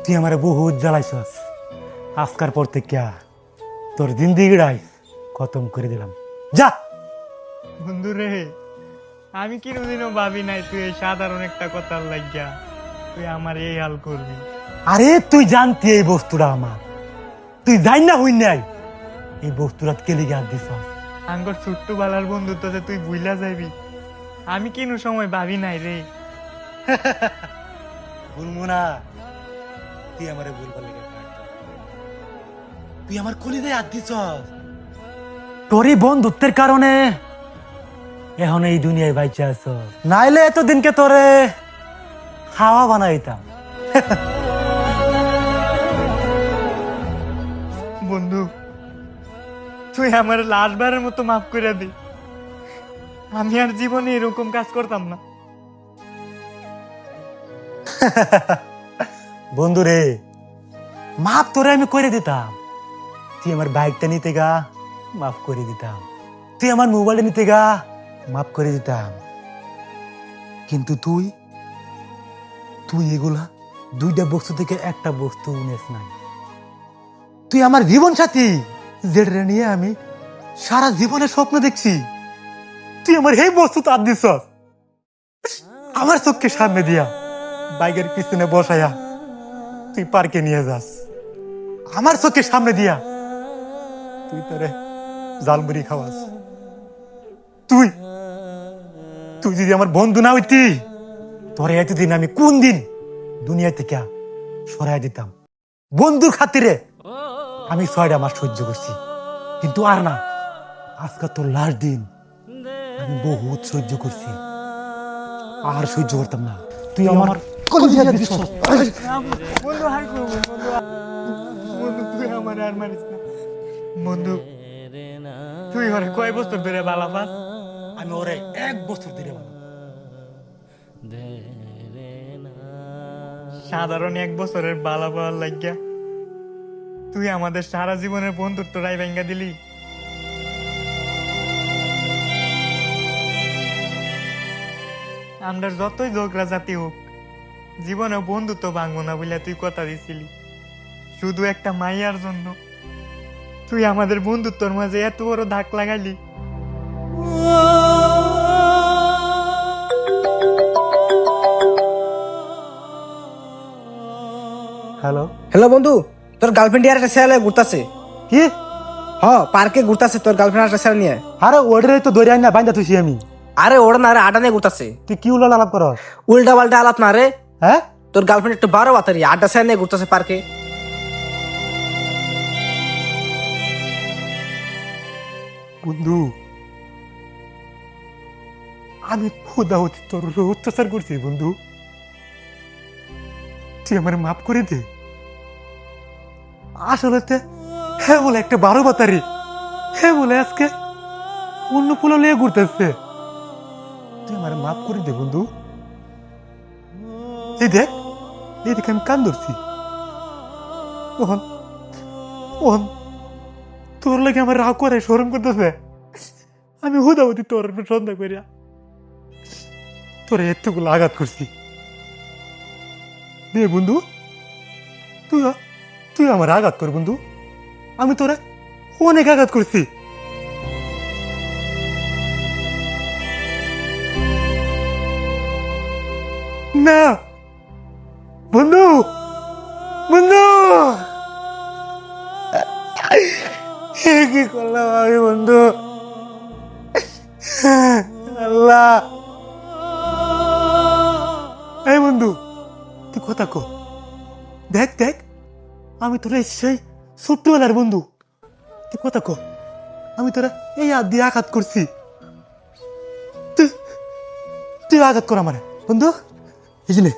তুই আমার বহুত জ্বালাইছস। আজকার পর থেকে তোর জিন্দিগিটাই খতম করে দিলাম। যা। বন্ধু রে, আমি কোনোদিনও ভাবি নাই তুই এই সাধারণ একটা কথার লাগিয়া তুই আমার এই হাল করবি। আরে তুই জানতি এই বস্তুটা আমার, তুই জান না হই নাই এই বস্তুটা কেলি গাছ দিছ। আঙ্গর ছোট্ট বেলার বন্ধুত্ব যে তুই ভুইলা যাবি আমি কোনো সময় ভাবি নাই রে। ভুলবো না, তুই আমারে ভুলবার লেগে তুই আমার কলিজায় হাত দিছ। তোর এই বন্ধুত্বের কারণে এখন এই দুনিয়ায় বাইচে আছ, নাইলে এতদিনকে তোরে হাওয়া বানাইতাম। বন্ধু, তুই আমার লাস্টবারের মতো মাফ করে দি। আমি আর জীবনে এরকম কাজ করতাম না। বন্ধু রে, মাফ তোরে আমি করে দিতাম। তুই আমার বাইকটা নিতে গা মাফ করে দিতাম, তুই আমার মোবাইলটা নিতে গা মাফ করে দিতাম, কিন্তু তুই তুই এগুলা দুইটা বস্তু থেকে একটা বস্তু নেস নাই। তুই আমার জীবন সাথী, যেটা নিয়ে আমি সারা জীবনের স্বপ্ন দেখছি, তুই আমার এই বস্তু তার দিস। আমার চোখকে সামনে দিয়া বাইকের পিছনে বসায়া তুই পার্কে নিয়ে যাস, আমার চোখের সামনে দিয়া তুই তোরে জালমুড়ি খাওয়াস। তুই তুই যদি আমার বন্ধু না হইতি, তোরে এতদিন আমি কোন দিন দুনিয়া থেকে সরাই দিতাম। বন্ধুর খাতিরে আমি 6টা মাস সহ্য করছি, কিন্তু আর না। আজকে তোর লাস্ট দিন, আমি বহুত সহ্য করছি, আর সহ্য করতাম না। তুই আমার কলিজায় দিছস। বন্ধু হাই করবো, বন্ধু বন্ধু তুই আমার আর মারিস না। বন্ধু, তুই ওরে কয় বছর ধরে বালা পাস? আমি ওরে 1 বছর ধরে বানাবো। সাধারণ 1 বছরের বালা পাওয়ার লাগিয়া তুই আমাদের সারা জীবনের বন্ধুত্বটাই ভেঙ্গা দিলি। আমরা যতই ঝগড়া জাতি হোক, জীবনে বন্ধুত্ব ভাঙবো না বলে তুই কথা দিছিলি। শুধু একটা মাইয়ার জন্য তুই আমাদের বন্ধুত্বর মাঝে এত বড় দাগ লাগাইলি। হ্যালো, হ্যালো বন্ধু, তোর গার্লফ্রেন্ড আর একটা ছেলে ঘুরতাছে। কি? পার্কে ঘুরতাছে তোর গার্লফ্রেন্ড একটা ছেলে নিয়ে। আরে ওরে তো ধরে আইন না, বাইন্দা তুই আমি। আরে ওরা না রে, আড্ডা নিয়ে ঘুরতাছে। তুই কি উল্টা আলাপ করস? উল্টা পাল্টা আলাপ না রে। হ্যাঁ, তোর গার্লফ্রেন্ড একটু বারো বাতারি আড্ডা ছেলে নিয়ে ঘুরতাছে পার্কে। বন্ধু, আমি খোদা হচ্ছে তোর উপরে অত্যাচার করছি বন্ধু, তুই আমার মাফ করে দে। আসলে হ্যাঁ বলে একটা 12 বাতারি, হ্যাঁ বলে আজকে অন্য ফুলা লিয়ে ঘুরতেছে। তুই আমার মাফ করে দে বন্ধু। এই দেখ, এই দেখ আমি কান ধরছি। ওহন ওহন তোর লাগে আমার রাগ করে শরম করতেছে। আমি হুদাহুদি তোর সন্ধ্যা করিয়া তোরে এতগুলো আঘাত করছি। দে বন্ধু, তুই তুই আমার আঘাত কর বন্ধু, আমি তোরে অনেক আঘাত করছি। না বন্ধু, বন্ধু কি করলাম আমি বন্ধু? আল্লাহ, এই বন্ধু তুই কথা কো। দেখ দেখ, আমি তোরা সেই ছোট্টবেলার বন্ধু, তুই কথা কো। আমি তোরা এই হাত দিয়ে আঘাত করছি, তুই তুই আঘাত কর আমার বন্ধু। এই যে নে,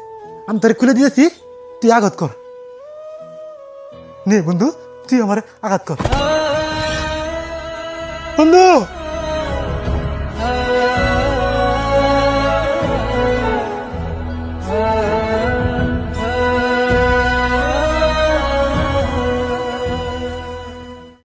আমি তোরে খুলে দিয়েছি, তুই আঘাত কর। নে বন্ধু, তুই আমার আঘাত কর।